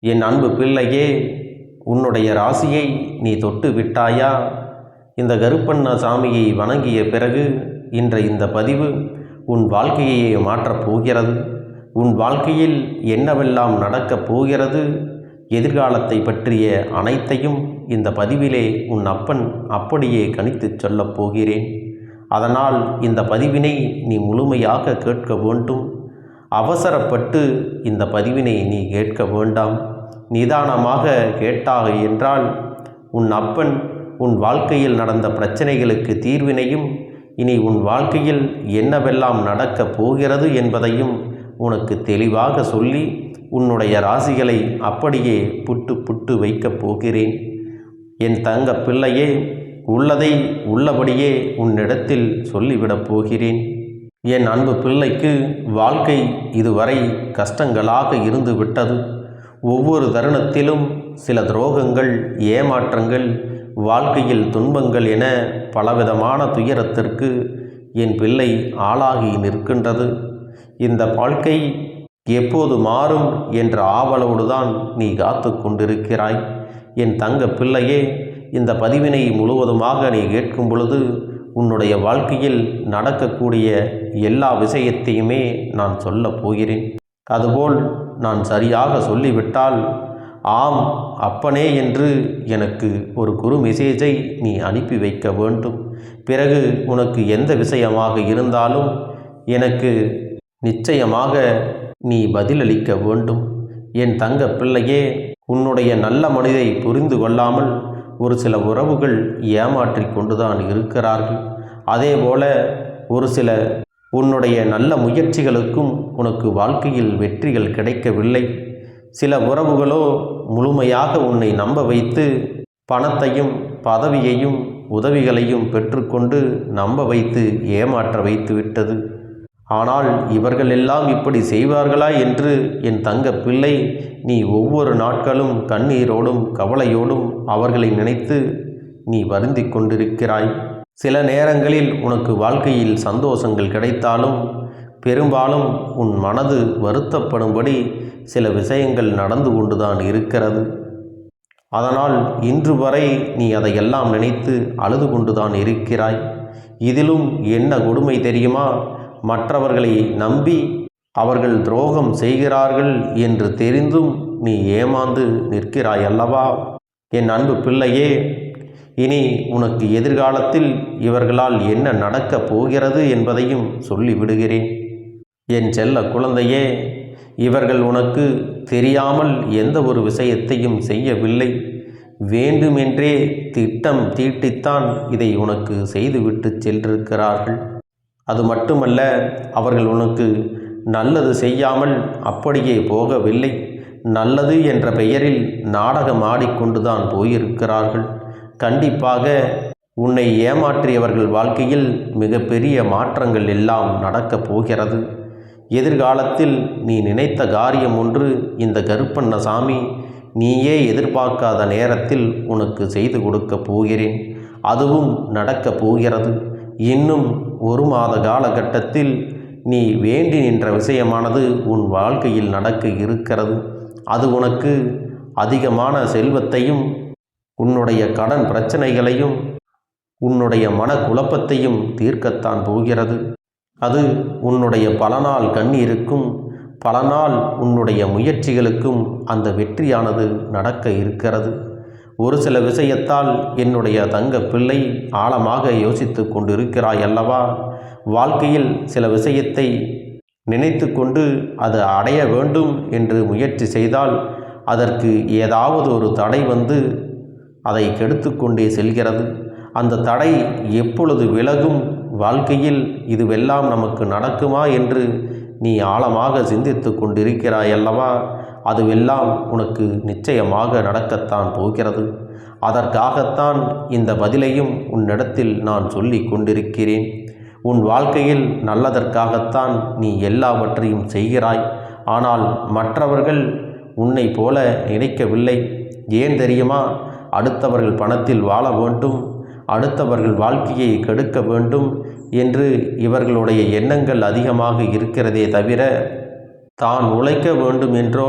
என் அன்பு பிள்ளையே, உன்னுடைய ராசியை நீ தொட்டு விட்டாயா? இந்த கருப்பண்ணசாமியை வணங்கிய பிறகு இந்த பதிவு உன் வாழ்க்கையை மாற்றப் போகிறது. உன் வாழ்க்கையில் என்னவெல்லாம் நடக்கப் போகிறது, எதிர்காலத்தை பற்றிய அனைத்தையும் இந்த பதிவிலே உன் அப்பன் அப்படியே கணித்துச் சொல்லப் போகிறேன். அதனால் இந்த பதிவினை நீ முழுமையாக கேட்க வேண்டும். அவசரப்பட்டு இந்த பதிவினை நீ கேட்க வேண்டாம். நிதானமாக கேட்டாக என்றால் உன் அப்பன் உன் வாழ்க்கையில் நடந்த பிரச்சனைகளுக்கு தீர்வினையும் இனி உன் வாழ்க்கையில் என்னவெல்லாம் நடக்கப் போகிறது என்பதையும் உனக்கு தெளிவாக சொல்லி உன்னுடைய ராசிகளை அப்படியே புட்டு புட்டு வைக்கப் போகிறேன். என் தங்க பிள்ளையே, உள்ளதை உள்ளபடியே உன்னிடத்தில் சொல்லிவிடப் போகிறேன். என் அன்பு பிள்ளைக்கு வாழ்க்கை இதுவரை கஷ்டங்களாக இருந்து விட்டது. ஒவ்வொரு தருணத்திலும் சில துரோகங்கள், ஏமாற்றங்கள், வாழ்க்கையில் துன்பங்கள் என பலவிதமான துயரத்திற்கு என் பிள்ளை ஆளாகி நிற்கின்றது. இந்த வாழ்க்கை எப்போது மாறும் என்ற ஆவலோடுதான் நீ காத்து கொண்டிருக்கிறாய். என் தங்க பிள்ளையே, இந்த பதிவினை முழுவதுமாக நீ கேட்கும் பொழுது உன்னுடைய வாழ்க்கையில் நடக்கக்கூடிய எல்லா விஷயத்தையுமே நான் சொல்லப் போகிறேன். அதுபோல் நான் சரியாக சொல்லிவிட்டால் ஆம் அப்பனே என்று எனக்கு ஒரு குறு மெசேஜை நீ அனுப்பி வைக்க வேண்டும். பிறகு உனக்கு எந்த விஷயமாக இருந்தாலும் எனக்கு நிச்சயமாக நீ பதிலளிக்க வேண்டும். என் தங்க பிள்ளையே, உன்னுடைய நல்ல மனதை புரிந்து கொள்ளாமல் ஒரு சில உறவுகள் ஏமாற்றி கொண்டுதான் இருக்கிறார்கள். அதேபோல ஒரு சில உன்னுடைய நல்ல முயற்சிகளுக்கும் உனக்கு வாழ்க்கையில் வெற்றிகள் கிடைக்கவில்லை. சில உறவுகளோ முழுமையாக உன்னை நம்ப வைத்து பணத்தையும் பதவியையும் உதவிகளையும் பெற்றுக்கொண்டு நம்ப வைத்து ஏமாற்ற வைத்து விட்டது. ஆனால் இவர்களெல்லாம் இப்படி செய்வார்களா என்று என் தங்க பிள்ளை நீ ஒவ்வொரு நாட்களும் கண்ணீரோடும் கவலையோடும் அவர்களை நினைத்து நீ வருந்தி கொண்டிருக்கிறாய். சில நேரங்களில் உனக்கு வாழ்க்கையில் சந்தோஷங்கள் கிடைத்தாலும் பெரும்பாலும் உன் மனது வருத்தப்படும்படி சில விஷயங்கள் நடந்து கொண்டுதான் இருக்கிறது. அதனால் இன்று வரை நீ அதையெல்லாம் நினைத்து அழுது கொண்டுதான் இருக்கிறாய். இதிலும் என்ன கொடுமை தெரியுமா? மற்றவர்களை நம்பி அவர்கள் துரோகம் செய்கிறார்கள் என்று தெரிந்தும் நீ ஏமாந்து நிற்கிறாய் அல்லவா? என் அன்பு பிள்ளையே, இனி உனக்கு எதிர்காலத்தில் இவர்களால் என்ன நடக்கப் போகிறது என்பதையும் சொல்லிவிடுகிறேன். என் செல்ல குழந்தையே, இவர்கள் உனக்கு தெரியாமல் எந்த ஒரு விஷயத்தையும் செய்யவில்லை. வேண்டுமென்றே திட்டம் தீட்டித்தான் இதை உனக்கு செய்துவிட்டு சென்றிருக்கிறார்கள். அது மட்டுமல்ல, அவர்கள் உனக்கு நல்லது செய்யாமல் அப்படியே போகவில்லை. நல்லது என்ற பெயரில் நாடகம் ஆடிக்கொண்டுதான் போயிருக்கிறார்கள். கண்டிப்பாக உன்னை ஏமாற்றியவர்கள் வாழ்க்கையில் மிகப்பெரிய மாற்றங்கள் எல்லாம் நடக்கப் போகிறது. எதிர்காலத்தில் நீ நினைத்த காரியம் ஒன்று இந்த கருப்பண்ணசாமி நீயே எதிர்பார்க்காத நேரத்தில் உனக்கு செய்து கொடுக்கப் போகிறேன். அதுவும் நடக்கப் போகிறது. இன்னும் 1 மாத காலகட்டத்தில் நீ வேண்டி நின்ற விஷயமானது உன் வாழ்க்கையில் நடக்க இருக்கிறது. அது உனக்கு அதிகமான செல்வத்தையும் உன்னுடைய கடன் பிரச்சனைகளையும் உன்னுடைய மனக்குழப்பத்தையும் தீர்க்கத்தான் போகிறது. அது உன்னுடைய பல நாள் கண்ணீருக்கும் பல நாள் உன்னுடைய முயற்சிகளுக்கும் அந்த வெற்றியானது நடக்க இருக்கிறது. ஒரு சில விஷயத்தால் என்னுடைய தங்க பிள்ளை ஆழமாக யோசித்து கொண்டிருக்கிறாய் அல்லவா? வாழ்க்கையில் சில விஷயத்தை நினைத்து கொண்டு அது அடைய வேண்டும் என்று முயற்சி செய்தால் அதற்கு ஏதாவது ஒரு தடை வந்து அதை கெடுத்து கொண்டே செல்கிறது. அந்த தடை எப்பொழுது விலகும்? வாழ்க்கையில் இதுவெல்லாம் நமக்கு நடக்குமா என்று நீ ஆழமாக சிந்தித்து கொண்டிருக்கிறாய் அல்லவா? அதுவெல்லாம் உனக்கு நிச்சயமாக நடக்கத்தான் போகிறது. அதற்காகத்தான் இந்த பதிலையும் உன்னிடத்தில் நான் சொல்லி கொண்டிருக்கிறேன். உன் வாழ்க்கையில் நல்லதற்காகத்தான் நீ எல்லாவற்றையும் செய்கிறாய். ஆனால் மற்றவர்கள் உன்னை போல நினைக்கவில்லை. ஏன் தெரியுமா? அடுத்தவர்கள் பணத்தில் வாழ வேண்டும், அடுத்தவர்கள் வாழ்க்கையை கெடுக்க வேண்டும் என்று இவர்களுடைய எண்ணங்கள் அதிகமாக இருக்கிறதே தவிர தான் உழைக்க வேண்டும் என்றோ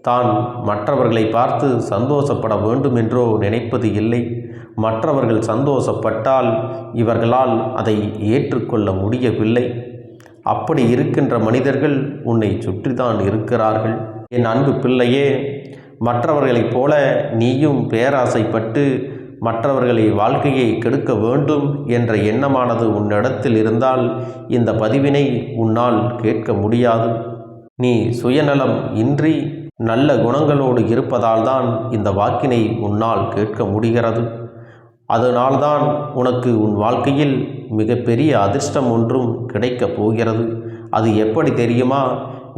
தான் மற்றவர்களை பார்த்து சந்தோஷப்பட வேண்டும் என்றோ நினைப்பது இல்லை. மற்றவர்கள் சந்தோஷப்பட்டால் இவர்களால் அதை ஏற்றுக்கொள்ள முடியவில்லை. அப்படி இருக்கின்ற மனிதர்கள் உன்னை சுற்றிதான் இருக்கிறார்கள். என் அன்பு பிள்ளையே, மற்றவர்களைப் போல நீயும் பேராசைப்பட்டு மற்றவர்களை வாழ்க்கையை கெடுக்க வேண்டும் என்ற எண்ணமானது உன்னிடத்தில் இருந்தால் இந்த பதிவினை உன்னால் கேட்க முடியாது. நீ சுயநலம் இன்றி நல்ல குணங்களோடு இருப்பதால் தான் இந்த வாக்கினை உன்னால் கேட்க முடிகிறது. அதனால்தான் உனக்கு உன் வாழ்க்கையில் மிகப்பெரிய அதிர்ஷ்டம் ஒன்றும் கிடைக்கப் போகிறது. அது எப்படி தெரியுமா?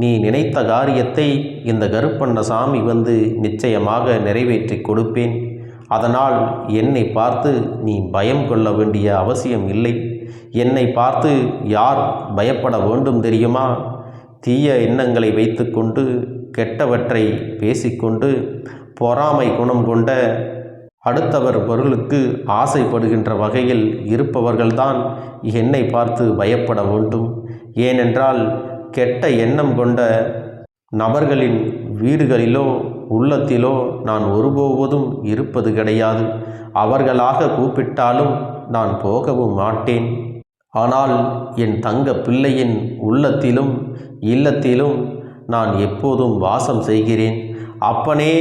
நீ நினைத்த காரியத்தை இந்த கருப்பண்ணசாமி வந்து நிச்சயமாக நிறைவேற்றி கொடுப்பேன். அதனால் என்னை பார்த்து நீ பயம் கொள்ள வேண்டிய அவசியம் இல்லை. என்னை பார்த்து யார் பயப்பட வேண்டும் தெரியுமா? தீய எண்ணங்களை வைத்துக்கொண்டு கெட்டவற்றை பேசிக்கொண்டு பொறாமை குணம் கொண்ட அடுத்தவர் பொருளுக்கு ஆசைப்படுகின்ற வகையில் இருப்பவர்கள்தான் என்னை பார்த்து பயப்பட வேண்டும். ஏனென்றால் கெட்ட எண்ணம் கொண்ட நபர்களின் வீடுகளிலோ உள்ளத்திலோ நான் ஒருபோதும் இருப்பது கிடையாது. அவர்களாக கூப்பிட்டாலும் நான் போகவும் மாட்டேன். ஆனால் என் தங்க பிள்ளையின் உள்ளத்திலும் இல்லத்திலும் நான் எப்போதும் வாசம் செய்கிறேன். அப்பனே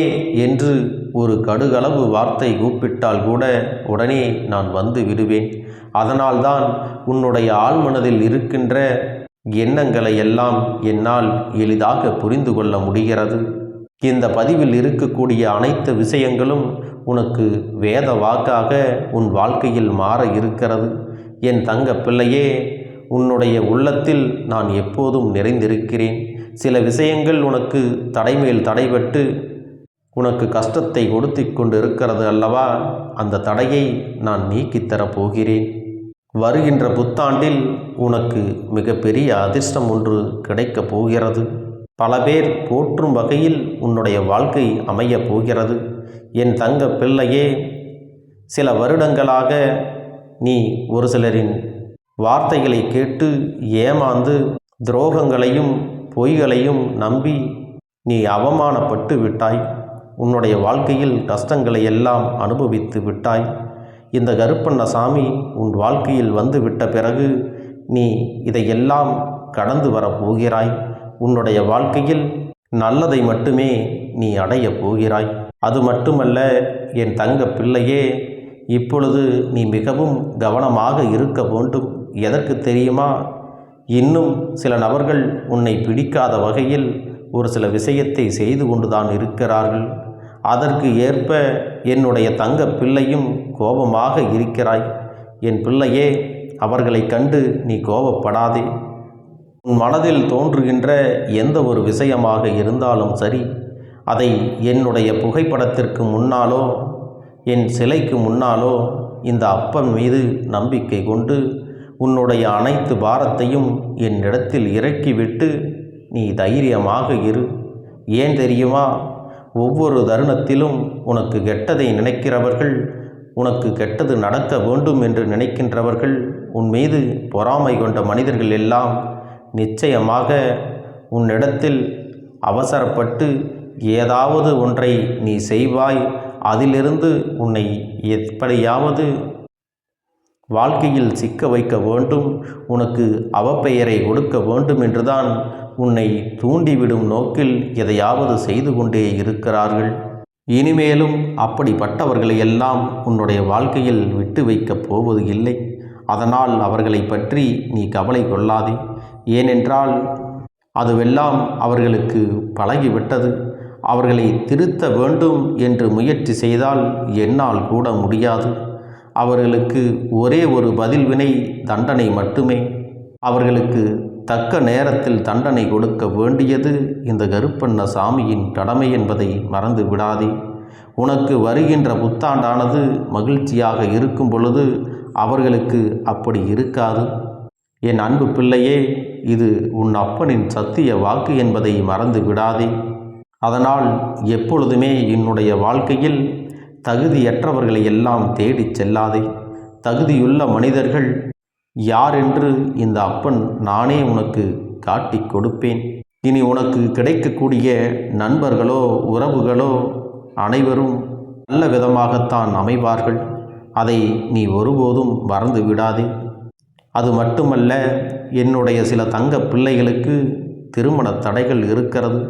என்று ஒரு கடுகளவு வார்த்தை கூப்பிட்டால் கூட உடனே நான் வந்து விடுவேன். அதனால்தான் உன்னுடைய ஆழ்மனதில் இருக்கின்ற எண்ணங்களை எல்லாம் என்னால் எளிதாக புரிந்து கொள்ள முடிகிறது. இந்த பதிவில் இருக்கக்கூடிய அனைத்து விஷயங்களும் உனக்கு வேத வாக்காக உன் வாழ்க்கையில் மாற இருக்கிறது. என் தங்க பிள்ளையே, உன்னுடைய உள்ளத்தில் நான் எப்போதும் நிறைந்திருக்கிறேன். சில விஷயங்கள் உனக்கு தடைமேல் தடைபட்டு உனக்கு கஷ்டத்தை கொடுத்து கொண்டு இருக்கிறது அல்லவா? அந்த தடையை நான் நீக்கித்தரப் போகிறேன். வருகின்ற புத்தாண்டில் உனக்கு மிகப்பெரிய அதிர்ஷ்டம் ஒன்று கிடைக்கப் போகிறது. பல பேர் போற்றும் வகையில் உன்னுடைய வாழ்க்கை அமையப் போகிறது. என் தங்க பிள்ளையே, சில வருடங்களாக நீ ஒரு சிலரின் வார்த்தைகளை கேட்டு ஏமாந்து துரோகங்களையும் பொய்களையும் நம்பி நீ அவமானப்பட்டு விட்டாய். உன்னுடைய வாழ்க்கையில் கஷ்டங்களை எல்லாம் அனுபவித்து விட்டாய். இந்த கருப்பண்ணசாமி உன் வாழ்க்கையில் வந்து விட்ட பிறகு நீ இதையெல்லாம் கடந்து வரப்போகிறாய். உன்னுடைய வாழ்க்கையில் நல்லதை மட்டுமே நீ அடையப் போகிறாய். அது மட்டுமல்ல என் தங்க பிள்ளையே, இப்பொழுது நீ மிகவும் கவனமாக இருக்க வேண்டும். எதற்கு தெரியுமா? இன்னும் சில நபர்கள் உன்னை பிடிக்காத வகையில் ஒரு சில விஷயத்தை செய்து கொண்டுதான் இருக்கிறார்கள். அதற்கு ஏற்ப என்னுடைய தங்க பிள்ளையும் கோபமாக இருக்கிறாய். என் பிள்ளையே, அவர்களை கண்டு நீ கோபப்படாதே. உன் மனதில் தோன்றுகின்ற எந்த ஒரு விஷயமாக இருந்தாலும் சரி, அதை என்னுடைய புகைப்படத்திற்கு முன்னாலோ என் சிலைக்கு முன்னாலோ இந்த அப்பன் மீது நம்பிக்கை கொண்டு உன்னுடைய அனைத்து பாரத்தையும் என்னிடத்தில் இறக்கிவிட்டு நீ தைரியமாக இரு. ஏன் தெரியுமா? ஒவ்வொரு தருணத்திலும் உனக்கு கெட்டதை நினைக்கிறவர்கள், உனக்கு கெட்டது நடக்க வேண்டும் என்று நினைக்கின்றவர்கள், உன் மீது பொறாமை கொண்ட மனிதர்கள் எல்லாம் நிச்சயமாக உன்னிடத்தில் அவசரப்பட்டு ஏதாவது ஒன்றை நீ செய்வாய். அதிலிருந்து உன்னை எப்படியாவது வாழ்க்கையில் சிக்க வைக்க வேண்டும், உனக்கு அவப்பெயரை கொடுக்க வேண்டும் என்றுதான் உன்னை தூண்டிவிடும் நோக்கில் எதையாவது செய்து கொண்டே இருக்கிறார்கள். இனிமேலும் அப்படிப்பட்டவர்களை எல்லாம் உன்னுடைய வாழ்க்கையில் விட்டு வைக்கப் போவது இல்லை. அதனால் அவர்களை பற்றி நீ கவலை கொள்ளாதே. ஏனென்றால் அதுவெல்லாம் அவர்களுக்கு பழகிவிட்டது. அவர்களை திருத்த வேண்டும் என்று முயற்சி செய்தால் என்னால் கூட முடியாது. அவர்களுக்கு ஒரே ஒரு பதில் வினை தண்டனை மட்டுமே. அவர்களுக்கு தக்க நேரத்தில் தண்டனை கொடுக்க வேண்டியது இந்த கருப்பண்ணசாமியின் கடமை என்பதை மறந்து விடாதே. உனக்கு வருகின்ற புத்தாண்டானது மகிழ்ச்சியாக இருக்கும் பொழுது அவர்களுக்கு அப்படி இருக்காது. என் அன்பு பிள்ளையே, இது உன் அப்பனின் சத்திய வாக்கு என்பதை மறந்து விடாதே. அதனால் எப்பொழுதுமே என்னுடைய வாழ்க்கையில் தகுதியற்றவர்களை எல்லாம் தேடிச் செல்லாதே. தகுதியுள்ள மனிதர்கள் யாரென்று இந்த அப்பன் நானே உனக்கு காட்டி கொடுப்பேன். இனி உனக்கு கிடைக்கக்கூடிய நண்பர்களோ உறவுகளோ அனைவரும் நல்ல விதமாகத்தான் அமைவார்கள். அதை நீ ஒருபோதும் மறந்து விடாதே. அது மட்டுமல்ல, என்னுடைய சில தங்க பிள்ளைகளுக்கு திருமண தடைகள் இருக்கிறது.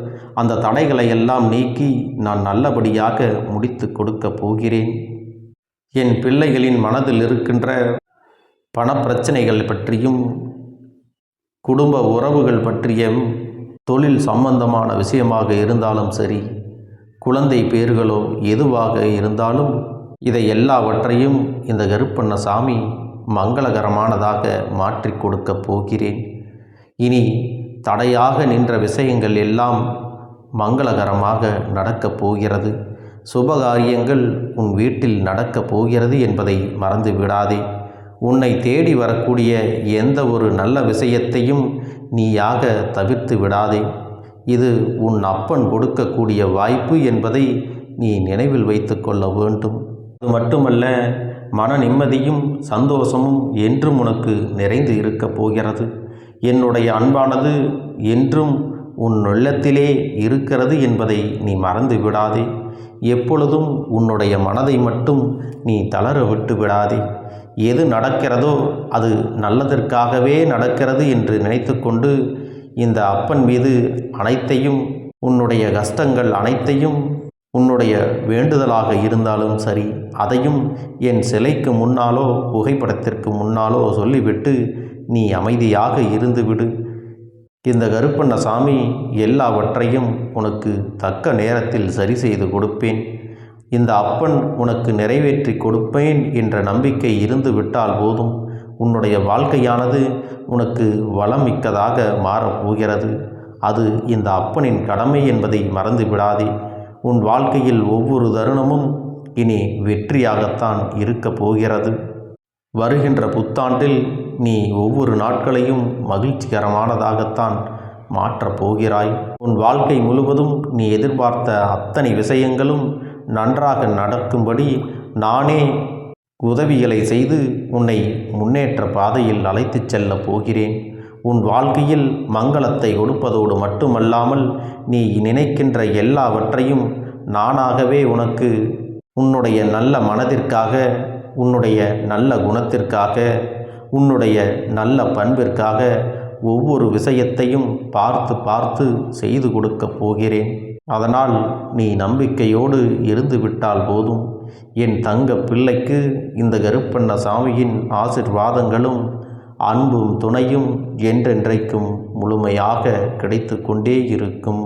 அந்த தடைகளை எல்லாம் நீக்கி நான் நல்லபடியாக முடித்து கொடுக்க போகிறேன். என் பிள்ளைகளின் மனதில் இருக்கின்ற பணப்பிரச்சனைகள் பற்றியும் குடும்ப உறவுகள் பற்றியும் தொழில் சம்பந்தமான விஷயமாக இருந்தாலும் சரி, குழந்தை பேர்களோ எதுவாக இருந்தாலும் இதை எல்லாவற்றையும் இந்த கருப்பண்ணசாமி மங்களகரமானதாக மாற்றி கொடுக்க போகிறேன். இனி தடையாக நின்ற விஷயங்கள் எல்லாம் மங்களகரமாக நடக்கப் போகிறது. சுபகாரியங்கள் உன் வீட்டில் நடக்கப் போகிறது என்பதை மறந்து விடாதே. உன்னை தேடி வரக்கூடிய எந்த ஒரு நல்ல விஷயத்தையும் நீயாக தவிர்த்து விடாதே. இது உன் அப்பன் கொடுக்கக்கூடிய வாய்ப்பு என்பதை நீ நினைவில் வைத்து கொள்ள வேண்டும். அது மட்டுமல்ல, மன நிம்மதியும் சந்தோஷமும் என்றும் உனக்கு நிறைந்து இருக்கப் போகிறது. என்னுடைய அன்பானது என்றும் உன் உள்ளத்திலே இருக்கிறது என்பதை நீ மறந்து விடாதே. எப்பொழுதும் உன்னுடைய மனதை மட்டும் நீ தளர விட்டு விடாதே. எது நடக்கிறதோ அது நல்லதற்காகவே நடக்கிறது என்று நினைத்து கொண்டு இந்த அப்பன் மீது அனைத்தையும், உன்னுடைய கஷ்டங்கள் அனைத்தையும், உன்னுடைய வேண்டுதலாக இருந்தாலும் சரி, அதையும் என் சிலைக்கு முன்னாலோ புகைப்படத்திற்கு முன்னாலோ சொல்லிவிட்டு நீ அமைதியாக இருந்துவிடு. இந்த கருப்பண்ணசாமி எல்லாவற்றையும் உனக்கு தக்க நேரத்தில் சரி செய்து கொடுப்பேன். இந்த அப்பன் உனக்கு நிறைவேற்றி கொடுப்பேன் என்ற நம்பிக்கை இருந்து விட்டால் போதும். உன்னுடைய வாழ்க்கையானது உனக்கு வளமிக்கதாக மாறப்போகிறது. அது இந்த அப்பனின் கடமை என்பதை மறந்து விடாதே. உன் வாழ்க்கையில் ஒவ்வொரு தருணமும் இனி வெற்றியாகத்தான் இருக்கப் போகிறது. வருகின்ற புத்தாண்டில் நீ ஒவ்வொரு நாட்களையும் மகிழ்ச்சிகரமானதாகத்தான் மாற்றப் போகிறாய். உன் வாழ்க்கை முழுவதும் நீ எதிர்பார்த்த அத்தனை விஷயங்களும் நன்றாக நடக்கும்படி நானே உதவிகளை செய்து உன்னை முன்னேற்ற பாதையில் அழைத்துச் செல்லப் போகிறேன். உன் வாழ்க்கையில் மங்களத்தை கொடுப்பதோடு மட்டுமல்லாமல் நீ நினைக்கின்ற எல்லாவற்றையும் நானாகவே உனக்கு உன்னுடைய நல்ல மனதிற்காக, உன்னுடைய நல்ல குணத்திற்காக, உன்னுடைய நல்ல பண்பிற்காக ஒவ்வொரு விஷயத்தையும் பார்த்து பார்த்து செய்து கொடுக்கப் போகிறேன். அதனால் நீ நம்பிக்கையோடு இருந்து விட்டால் போதும். என் தங்க பிள்ளைக்கு இந்த கருப்பண்ணசாமியின் ஆசிர்வாதங்களும் அன்பும் துணையும் என்றென்றைக்கும் முழுமையாக கிடைத்து கொண்டே இருக்கும்.